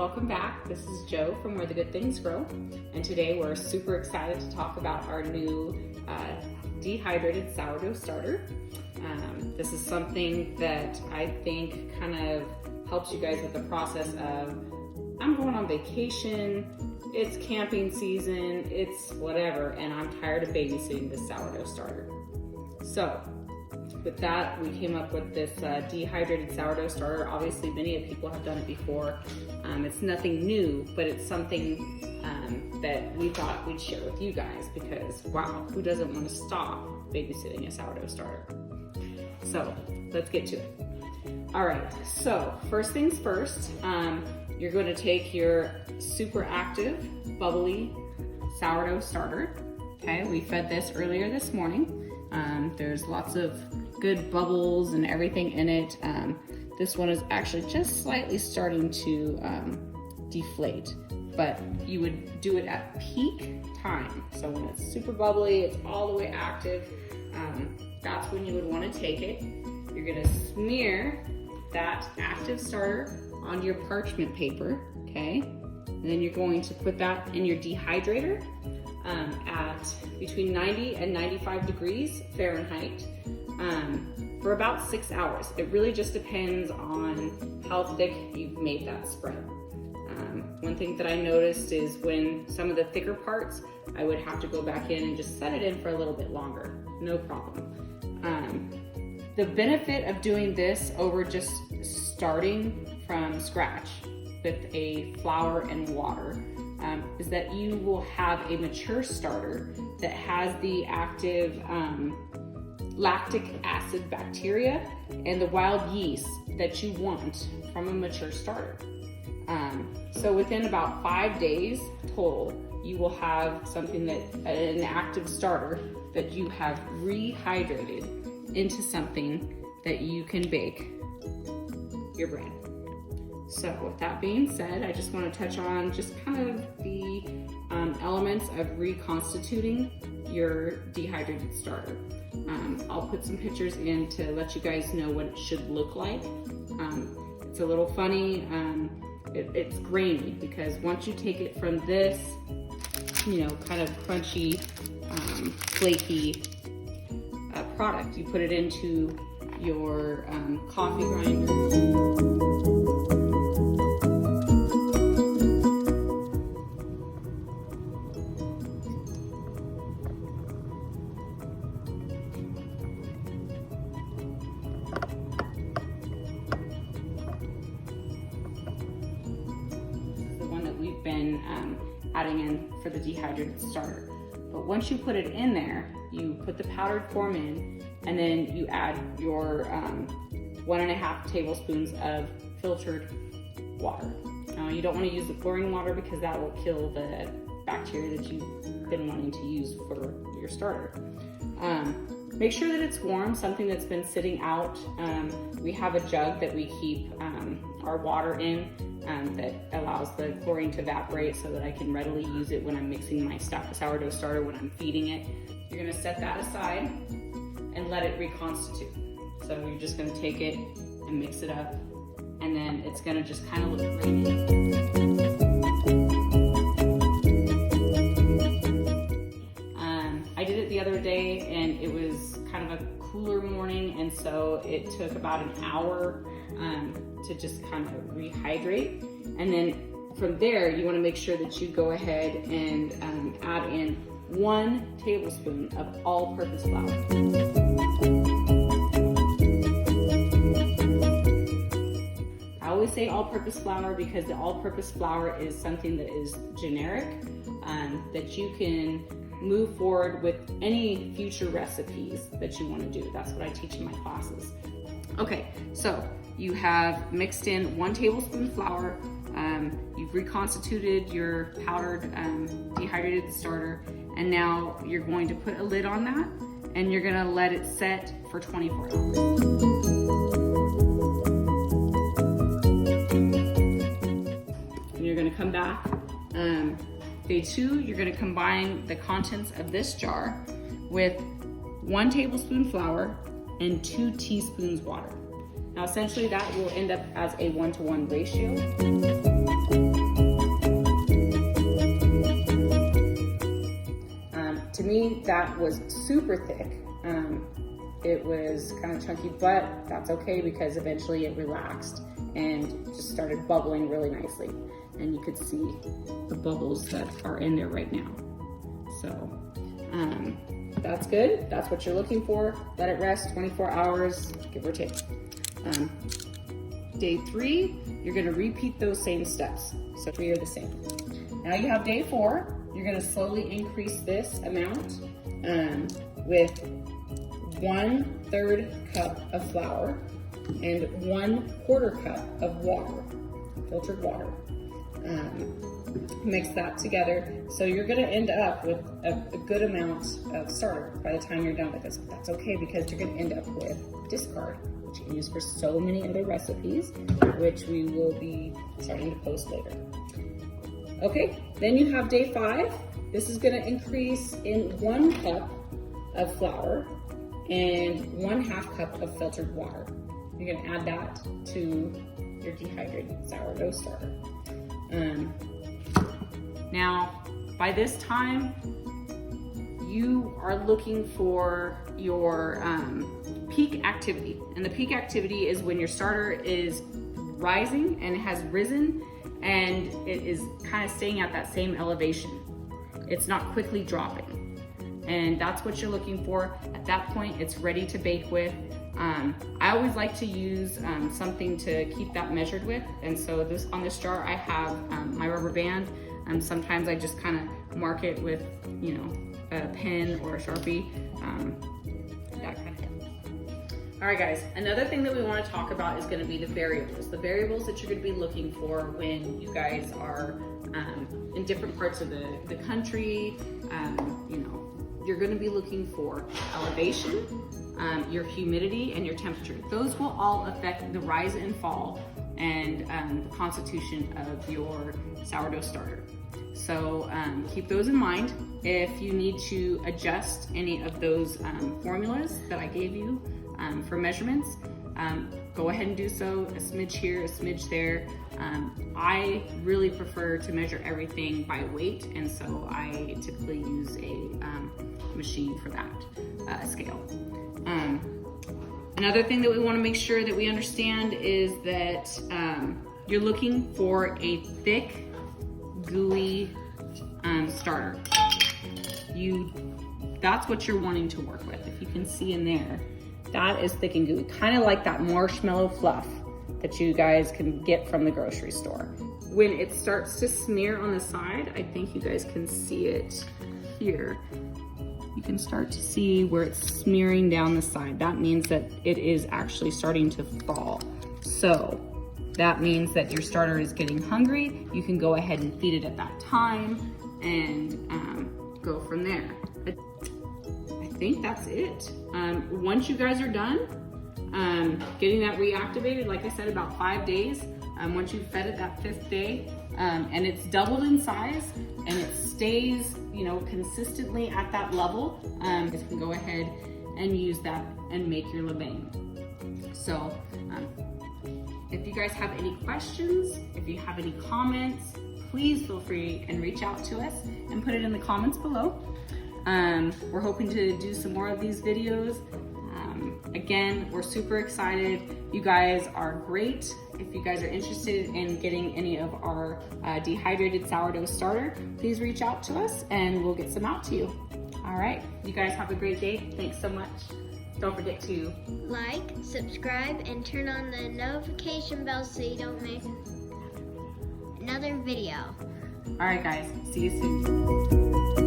welcome back. This is Jo from Where the Good Things Grow, and today we're super excited to talk about our new Dehydrated Sourdough Starter. This is something that I think kind of helps you guys with the process of, I'm going on vacation, it's camping season, it's whatever, and I'm tired of babysitting this sourdough starter. So with that, we came up with this dehydrated sourdough starter. Obviously, many of people have done it before. It's nothing new, but it's something that we thought we'd share with you guys because, wow, who doesn't want to stop babysitting a sourdough starter? So let's get to it. All right, so first things first, you're going to take your super active, bubbly sourdough starter. Okay, we fed this earlier this morning. There's lots of good bubbles and everything in it. This one is actually just slightly starting to deflate, but you would do it at peak time. So when it's super bubbly, it's all the way active, that's when you would want to take it. You're gonna smear that active starter on your parchment paper, okay? And then you're going to put that in your dehydrator at between 90 and 95 degrees Fahrenheit for about 6 hours. It really just depends on how thick you've made that spread. One thing that I noticed is when some of the thicker parts, I would have to go back in and just set it in for a little bit longer, no problem. The benefit of doing this over just starting from scratch with a flour and water is that you will have a mature starter that has the active lactic acid bacteria and the wild yeast that you want from a mature starter. So within about 5 days total, you will have something that, an active starter that you have rehydrated into something that you can bake your bread. So with that being said, I just want to touch on just kind of the elements of reconstituting your dehydrated starter. I'll put some pictures in to let you guys know what it should look like. It's a little funny, it's grainy because once you take it from this, kind of crunchy, flaky product, you put it into your coffee grinder. We've been adding in for the dehydrated starter. But once you put it in there, you put the powdered form in, and then you add your 1.5 tablespoons of filtered water. Now you don't want to use the chlorine water because that will kill the bacteria that you've been wanting to use for your starter. Make sure that it's warm, something that's been sitting out. We have a jug that we keep our water in that allows the chlorine to evaporate so that I can readily use it when I'm mixing my sourdough starter, when I'm feeding it. You're gonna set that aside and let it reconstitute. So you're just gonna take it and mix it up, and then it's gonna just kind of look grainy. I did it the other day and it was kind of a cooler morning, and so it took about an hour to just kind of rehydrate. And then from there, you want to make sure that you go ahead and add in 1 tablespoon of all-purpose flour. I always say all-purpose flour because the all-purpose flour is something that is generic, that you can move forward with any future recipes that you want to do. That's what I teach in my classes. Okay, so you have mixed in 1 tablespoon flour, you've reconstituted your powdered dehydrated starter, and now you're going to put a lid on that, and you're gonna let it set for 24 hours. And you're gonna come back. Day 2, you're gonna combine the contents of this jar with 1 tablespoon flour and 2 teaspoons water. Now essentially that will end up as a 1-to-1 ratio. that was super thick. It was kind of chunky, but that's okay because eventually it relaxed and just started bubbling really nicely. And you could see the bubbles that are in there right now. So that's good. That's what you're looking for. Let it rest 24 hours, give or take. Day 3, you're gonna repeat those same steps. So 3 are the same. Now you have day 4. You're gonna slowly increase this amount with 1/3 cup of flour and 1/4 cup of water, filtered water. Mix that together. So you're gonna end up with a good amount of starter by the time you're done with this. That's okay because you're gonna end up with discard, which you can use for so many other recipes, which we will be starting to post later. Okay, then you have day 5. This is gonna increase in 1 cup of flour and 1/2 cup of filtered water. You're gonna add that to your dehydrated sourdough starter. Now, by this time, you are looking for your peak activity. And the peak activity is when your starter is rising and it has risen and it is kind of staying at that same elevation. It's not quickly dropping. And that's what you're looking for. At that point, it's ready to bake with. I always like to use something to keep that measured with. And so on this jar, I have my rubber band. Sometimes I just kind of mark it with, a pen or a Sharpie, that kind of thing. All right, guys, another thing that we want to talk about is going to be the variables that you're going to be looking for when you guys are in different parts of the country. You're going to be looking for elevation, your humidity, and your temperature. Those will all affect the rise and fall and the constitution of your sourdough starter. So keep those in mind. If you need to adjust any of those formulas that I gave you for measurements, go ahead and do so. A smidge here, a smidge there. I really prefer to measure everything by weight, and so I typically use a machine for that, scale. Another thing that we want to make sure that we understand is that you're looking for a thick, gooey starter. That's what you're wanting to work with. If you can see in there, that is thick and gooey, kind of like that marshmallow fluff that you guys can get from the grocery store. When it starts to smear on the side, I think you guys can see it here. You can start to see where it's smearing down the side. That means that it is actually starting to fall. So that means that your starter is getting hungry. You can go ahead and feed it at that time and go from there. I think that's it. Once you guys are done getting that reactivated, like I said, about 5 days, once you've fed it that 5th day, and it's doubled in size and it stays, consistently at that level, you can go ahead and use that and make your levain. So if you guys have any questions, if you have any comments, please feel free and reach out to us and put it in the comments below. We're hoping to do some more of these videos. Again, we're super excited. You guys are great. If you guys are interested in getting any of our dehydrated sourdough starter, please reach out to us and we'll get some out to you. All right, you guys have a great day. Thanks so much. Don't forget to like, subscribe, and turn on the notification bell so you don't miss another video. All right, guys, see you soon.